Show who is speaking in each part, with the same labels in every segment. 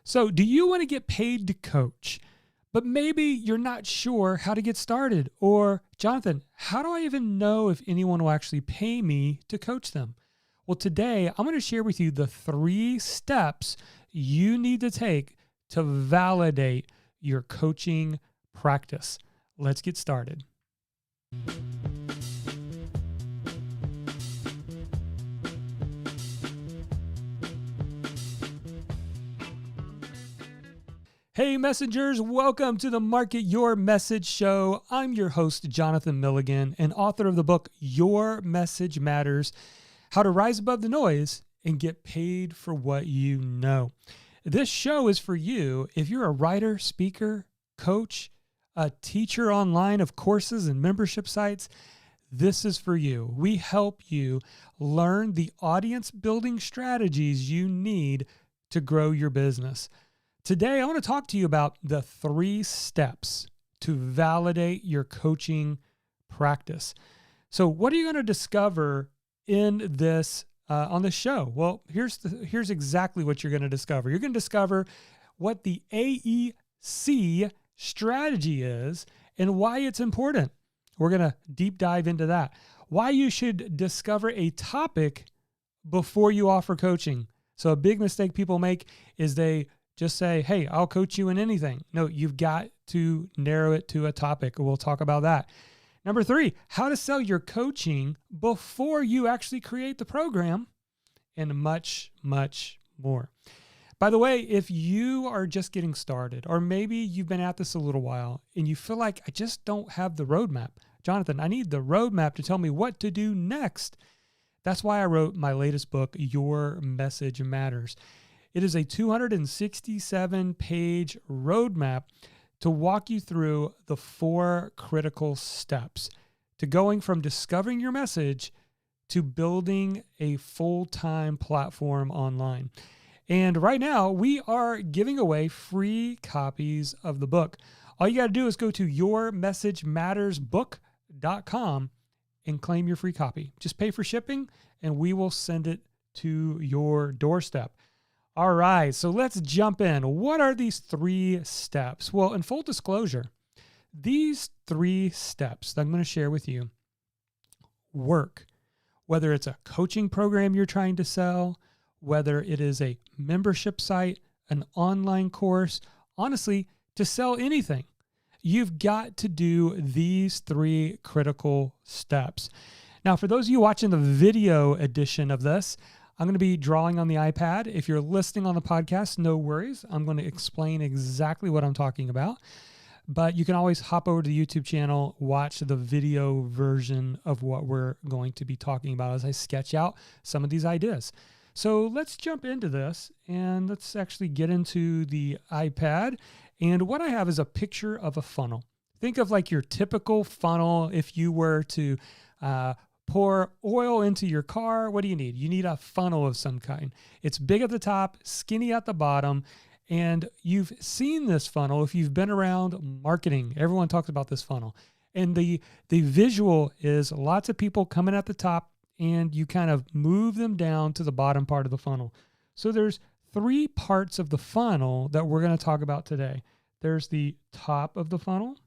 Speaker 1: So, do you want to get paid to coach, but maybe you're not sure how to get started? Or, Jonathan, how do I even know if anyone will actually pay me to coach them? Well, today I'm going to share with you the 3 steps you need to take to validate your coaching practice. Let's get started. Hey messengers, welcome to the Market Your Message Show. I'm your host, Jonathan Milligan, and author of the book, Your Message Matters, How to Rise Above the Noise and Get Paid for What You Know. This show is for you if you're a writer, speaker, coach, a teacher online of courses and membership sites. This is for you. We help you learn the audience building strategies you need to grow your business. Today, I want to talk to you about the 3 steps to validate your coaching practice. So what are you going to discover in this on this show? Well, here's exactly what you're going to discover. You're going to discover what the AEC strategy is and why it's important. We're going to deep dive into that. Why you should discover a topic before you offer coaching. So a big mistake people make is they just say, hey, I'll coach you in anything. No, you've got to narrow it to a topic. We'll talk about that. Number 3, how to sell your coaching before you actually create the program, and much, much more. By the way, if you are just getting started, or maybe you've been at this a little while and you feel like I just don't have the roadmap. Jonathan, I need the roadmap to tell me what to do next. That's why I wrote my latest book, Your Message Matters. It is a 267-page roadmap to walk you through the 4 critical steps to going from discovering your message to building a full-time platform online. And right now, we are giving away free copies of the book. All you got to do is go to yourmessagemattersbook.com and claim your free copy. Just pay for shipping, and we will send it to your doorstep. All right, so let's jump in. What are these 3 steps? Well, in full disclosure, these 3 steps that I'm going to share with you work, whether it's a coaching program you're trying to sell, whether it is a membership site, an online course, honestly, to sell anything. You've got to do these 3 critical steps. Now, for those of you watching the video edition of this, I'm going to be drawing on the iPad. If you're listening on the podcast, no worries. I'm going to explain exactly what I'm talking about. But you can always hop over to the YouTube channel, watch the video version of what we're going to be talking about as I sketch out some of these ideas. So let's jump into this and let's actually get into the iPad. And what I have is a picture of a funnel. Think of like your typical funnel if you were to pour oil into your car. What do you need? You need a funnel of some kind. It's big at the top, skinny at the bottom. And you've seen this funnel if you've been around marketing. Everyone talks about this funnel. And the visual is lots of people coming at the top and you kind of move them down to the bottom part of the funnel. So there's 3 parts of the funnel that we're going to talk about today. There's the top of the funnel.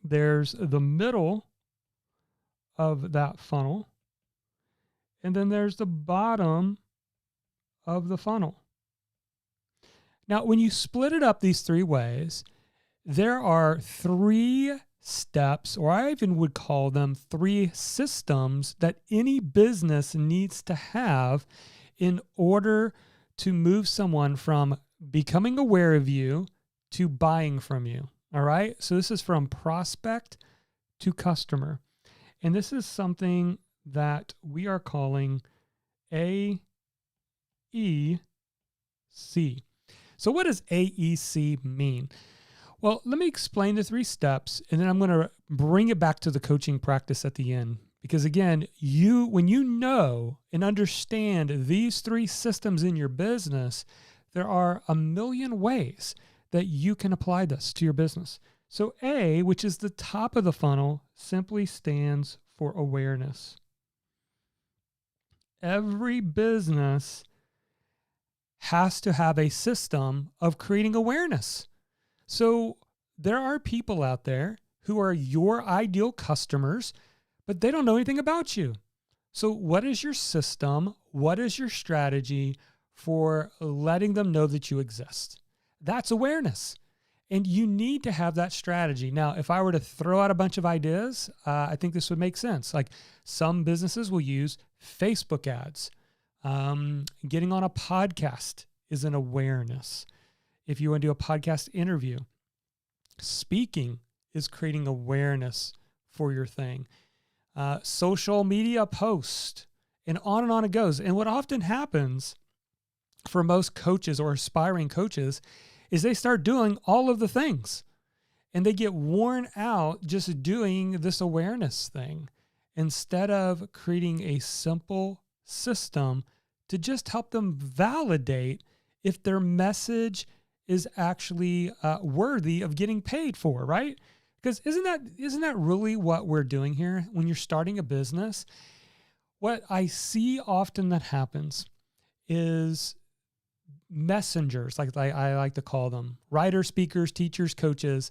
Speaker 1: There's the middle of that funnel. And then there's the bottom of the funnel. Now, when you split it up these 3 ways, there are 3 steps, or I even would call them 3 systems that any business needs to have in order to move someone from becoming aware of you to buying from you. All right. So this is from prospect to customer. And this is something that we are calling AEC. So what does AEC mean? Well, let me explain the 3 steps, and then I'm going to bring it back to the coaching practice at the end. Because again, when you know and understand these 3 systems in your business, there are a million ways that you can apply this to your business. So A, which is the top of the funnel, simply stands for awareness. Every business has to have a system of creating awareness. So there are people out there who are your ideal customers, but they don't know anything about you. So what is your system? What is your strategy for letting them know that you exist? That's awareness. And you need to have that strategy. Now, if I were to throw out a bunch of ideas, I think this would make sense. Like some businesses will use Facebook ads. Getting on a podcast is an awareness. If you want to do a podcast interview, speaking is creating awareness for your thing. Social media post, and on it goes. And what often happens for most coaches or aspiring coaches is they start doing all of the things and they get worn out just doing this awareness thing instead of creating a simple system to just help them validate if their message is actually worthy of getting paid for, right? Because isn't that really what we're doing here when you're starting a business? What I see often that happens is messengers, like I like to call them, writers, speakers, teachers, coaches.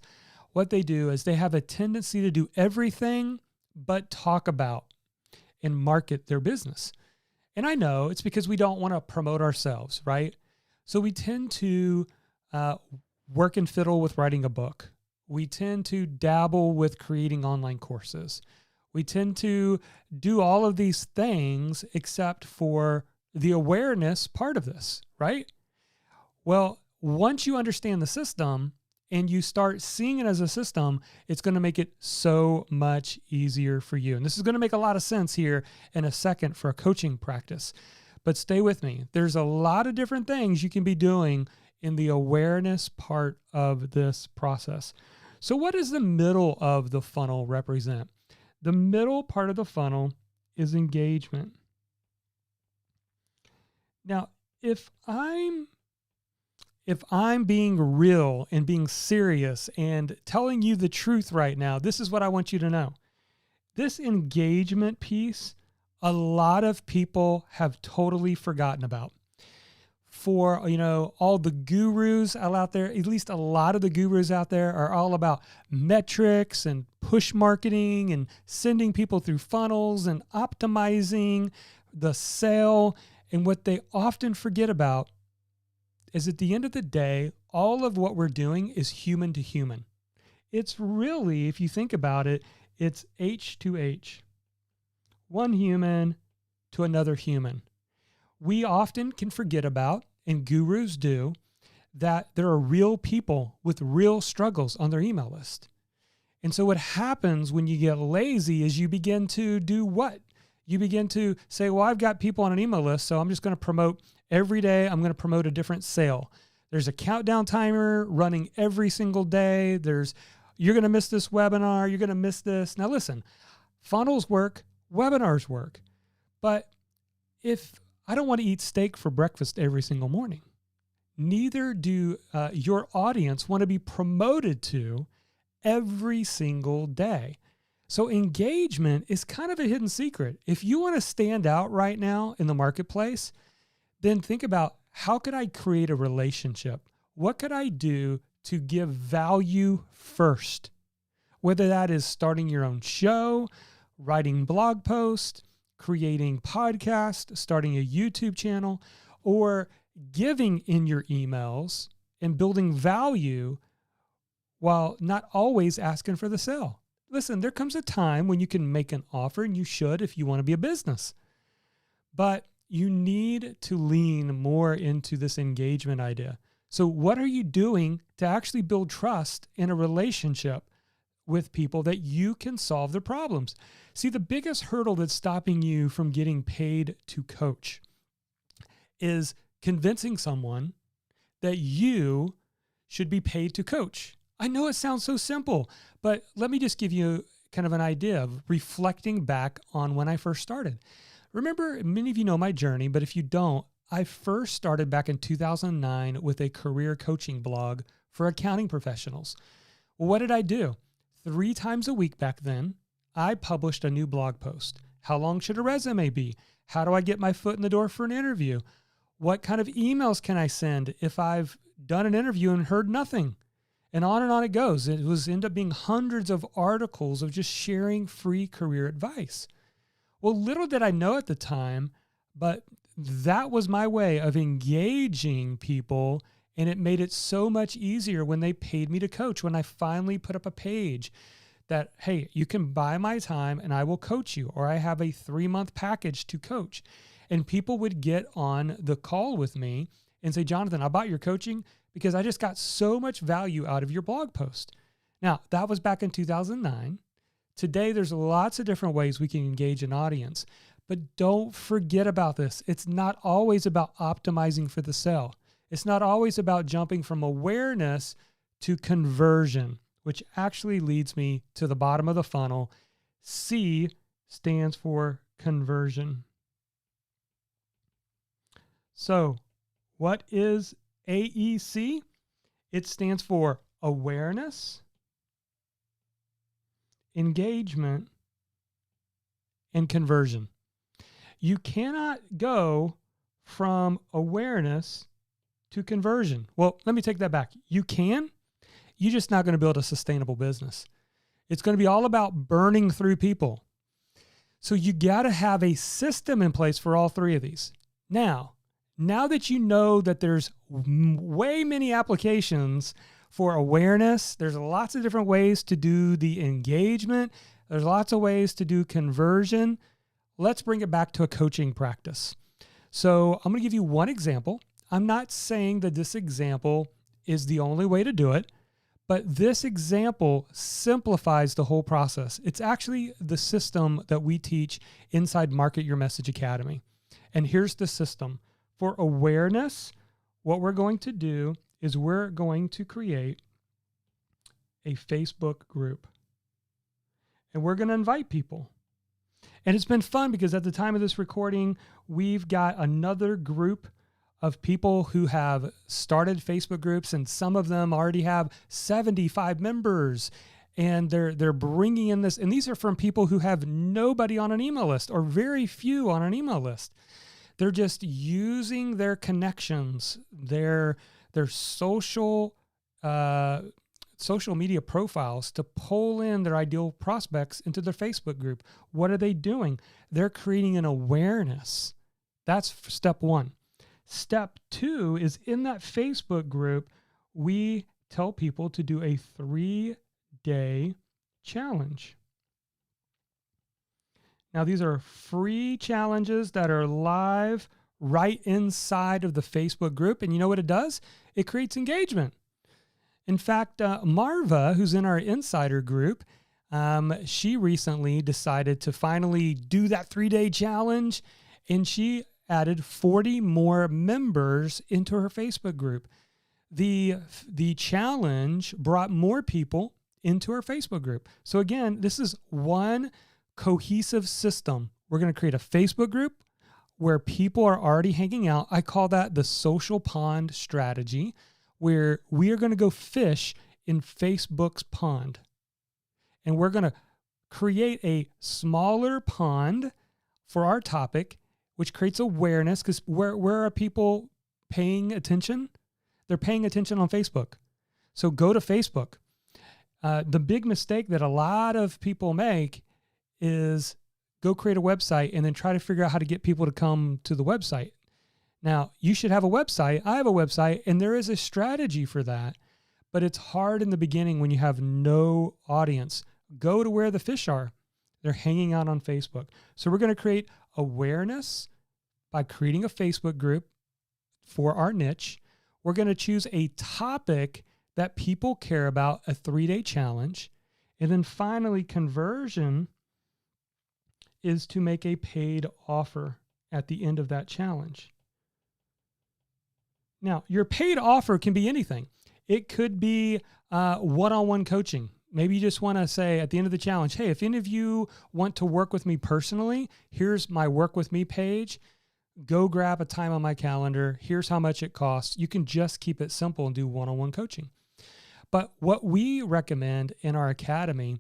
Speaker 1: What they do is they have a tendency to do everything but talk about and market their business. And I know it's because we don't want to promote ourselves, right? So we tend to work and fiddle with writing a book. We tend to dabble with creating online courses. We tend to do all of these things except for the awareness part of this, right? Well, once you understand the system and you start seeing it as a system, it's going to make it so much easier for you. And this is going to make a lot of sense here in a second for a coaching practice. But stay with me. There's a lot of different things you can be doing in the awareness part of this process. So what does the middle of the funnel represent? The middle part of the funnel is engagement. Now, if I'm being real and being serious and telling you the truth right now, this is what I want you to know. This engagement piece, a lot of people have totally forgotten about. For, all the gurus out there, at least a lot of the gurus out there are all about metrics and push marketing and sending people through funnels and optimizing the sale. And what they often forget about is at the end of the day, all of what we're doing is human to human. It's really, if you think about it, it's H to H. One human to another human. We often can forget about, and gurus do, that there are real people with real struggles on their email list. And so what happens when you get lazy is you begin to do what? You begin to say, well, I've got people on an email list, so I'm just going to promote every day. I'm going to promote a different sale. There's a countdown timer running every single day. You're going to miss this webinar. You're going to miss this. Now listen, funnels work, webinars work, but if I don't want to eat steak for breakfast every single morning, neither do your audience want to be promoted to every single day. So engagement is kind of a hidden secret. If you want to stand out right now in the marketplace, then think about, how could I create a relationship? What could I do to give value first? Whether that is starting your own show, writing blog posts, creating podcasts, starting a YouTube channel, or giving in your emails and building value while not always asking for the sale. Listen, there comes a time when you can make an offer, and you should if you want to be a business. But you need to lean more into this engagement idea. So what are you doing to actually build trust in a relationship with people that you can solve their problems? See, the biggest hurdle that's stopping you from getting paid to coach is convincing someone that you should be paid to coach. I know it sounds so simple, but let me just give you kind of an idea of reflecting back on when I first started. Remember, many of you know my journey, but if you don't, I first started back in 2009 with a career coaching blog for accounting professionals. Well, what did I do? 3 times a week back then, I published a new blog post. How long should a resume be? How do I get my foot in the door for an interview? What kind of emails can I send if I've done an interview and heard nothing? And on it goes. It was end up being hundreds of articles of just sharing free career advice. Well, little did I know at the time, but that was my way of engaging people. And it made it so much easier when they paid me to coach, when I finally put up a page that, hey, you can buy my time and I will coach you, or I have a 3-month package to coach. And people would get on the call with me and say, Jonathan, I bought your coaching because I just got so much value out of your blog post. Now, that was back in 2009. Today, there's lots of different ways we can engage an audience, but don't forget about this. It's not always about optimizing for the sale. It's not always about jumping from awareness to conversion, which actually leads me to the bottom of the funnel. C stands for conversion. So what is AEC? It stands for awareness, engagement, and conversion. You cannot go from awareness to conversion. Well, let me take that back. You can. You're just not going to build a sustainable business. It's going to be all about burning through people. So you got to have a system in place for all three of these. Now that you know that there's way many applications for awareness, there's lots of different ways to do the engagement. There's lots of ways to do conversion. Let's bring it back to a coaching practice. So I'm going to give you one example. I'm not saying that this example is the only way to do it, but this example simplifies the whole process. It's actually the system that we teach inside Market Your Message Academy. And here's the system. For awareness, what we're going to do is we're going to create a Facebook group. And we're going to invite people. And it's been fun because at the time of this recording, we've got another group of people who have started Facebook groups, and some of them already have 75 members. And they're bringing in this, and these are from people who have nobody on an email list or very few on an email list. They're just using their connections, their social media profiles to pull in their ideal prospects into their Facebook group. What are they doing? They're creating an awareness. That's step one. Step two is in that Facebook group, we tell people to do a 3-day challenge. Now, these are free challenges that are live right inside of the Facebook group. And you know what it does? It creates engagement. In fact, Marva, who's in our insider group, she recently decided to finally do that 3-day challenge, and she added 40 more members into her Facebook group. The challenge brought more people into her Facebook group. So again, this is one cohesive system. We're going to create a Facebook group where people are already hanging out. I call that the social pond strategy, where we are going to go fish in Facebook's pond. And we're going to create a smaller pond for our topic, which creates awareness, because where are people paying attention? They're paying attention on Facebook. So go to Facebook. The big mistake that a lot of people make is go create a website and then try to figure out how to get people to come to the website. Now, you should have a website. I have a website, and there is a strategy for that, but it's hard in the beginning when you have no audience. Go to where the fish are. They're hanging out on Facebook. So we're going to create awareness by creating a Facebook group for our niche. We're going to choose a topic that people care about, a 3-day challenge. And then finally, conversion is to make a paid offer at the end of that challenge. Now, your paid offer can be anything. It could be one-on-one coaching. Maybe you just want to say at the end of the challenge, hey, if any of you want to work with me personally, here's my work with me page. Go grab a time on my calendar. Here's how much it costs. You can just keep it simple and do one-on-one coaching. But what we recommend in our academy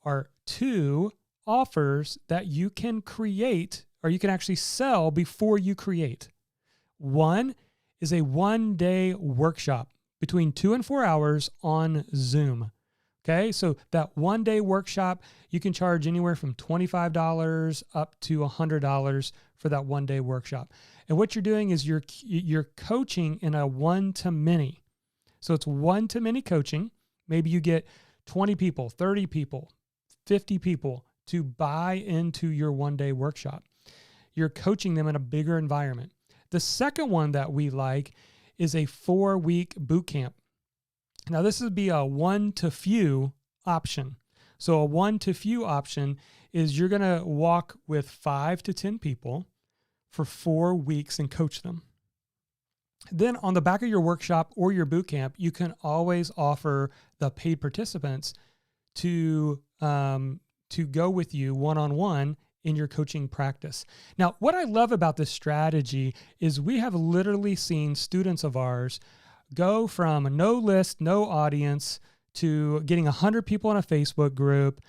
Speaker 1: are 2 offers that you can create, or you can actually sell before you create. One is a 1-day workshop between 2 and 4 hours on Zoom. Okay, so that 1-day workshop, you can charge anywhere from $25 up to $100 for that 1-day workshop. And what you're doing is you're coaching in a one-to-many. So it's one-to-many coaching. Maybe you get 20 people, 30 people, 50 people to buy into your 1-day workshop. You're coaching them in a bigger environment. The second one that we like is a 4-week boot camp. Now, this would be a one-to-few option. So a one-to-few option is you're going to walk with 5 to 10 people for 4 weeks and coach them. Then on the back of your workshop or your boot camp, you can always offer the paid participants to go with you one-on-one in your coaching practice. Now, what I love about this strategy is we have literally seen students of ours go from no list, no audience to getting 100 people in a Facebook group,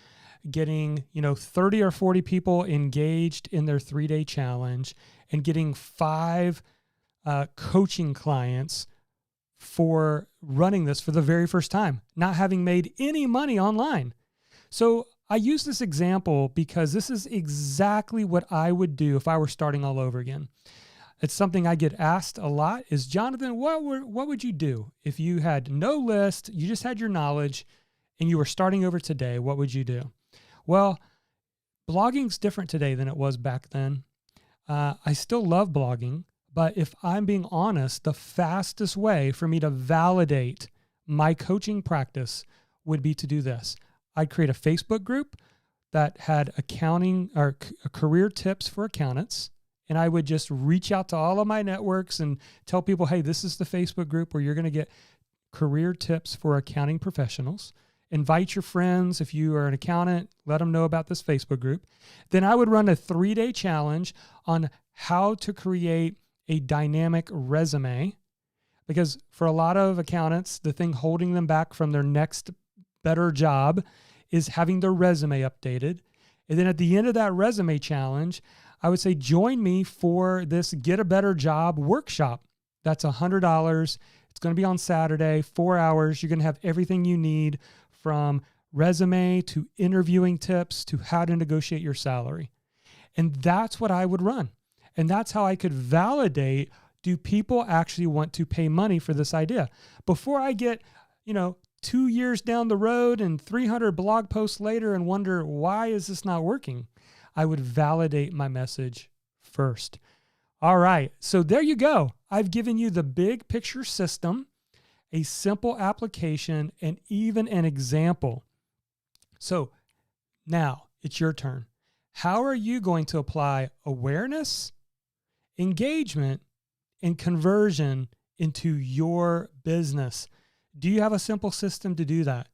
Speaker 1: getting 30 or 40 people engaged in their 3-day challenge, and getting 5 coaching clients for running this for the very first time, not having made any money online. So I use this example because this is exactly what I would do if I were starting all over again. It's something I get asked a lot is, Jonathan, what would you do if you had no list, you just had your knowledge, and you were starting over today? What would you do? Well, blogging's different today than it was back then. I still love blogging, but if I'm being honest, the fastest way for me to validate my coaching practice would be to do this. I'd create a Facebook group that had accounting or career tips for accountants. And I would just reach out to all of my networks and tell people, hey, this is the Facebook group where you're going to get career tips for accounting professionals. Invite your friends. If you are an accountant, let them know about this Facebook group. Then I would run a 3-day challenge on how to create a dynamic resume. Because for a lot of accountants, the thing holding them back from their next better job is having their resume updated. And then at the end of that resume challenge, I would say, join me for this Get a Better Job workshop. That's $100. It's going to be on Saturday, 4 hours. You're going to have everything you need from resume to interviewing tips to how to negotiate your salary. And that's what I would run. And that's how I could validate, do people actually want to pay money for this idea? Before I get, 2 years down the road and 300 blog posts later and wonder, why is this not working? I would validate my message first. All right, so there you go. I've given you the big picture system, a simple application, and even an example. So now it's your turn. How are you going to apply awareness, engagement, and conversion into your business? Do you have a simple system to do that?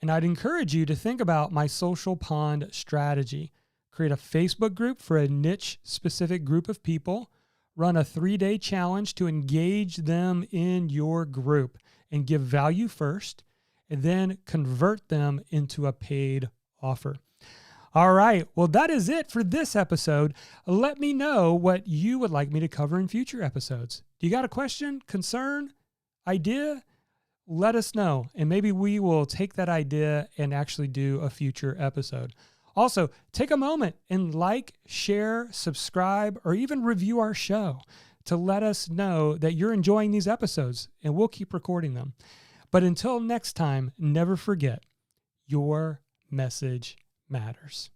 Speaker 1: And I'd encourage you to think about my social pond strategy. Create a Facebook group for a niche specific group of people. Run a 3-day challenge to engage them in your group and give value first, and then convert them into a paid offer. All right. Well, that is it for this episode. Let me know what you would like me to cover in future episodes. Do you got a question, concern, idea? Let us know, and maybe we will take that idea and actually do a future episode. Also, take a moment and like, share, subscribe, or even review our show to let us know that you're enjoying these episodes, and we'll keep recording them. But until next time, never forget, your message matters.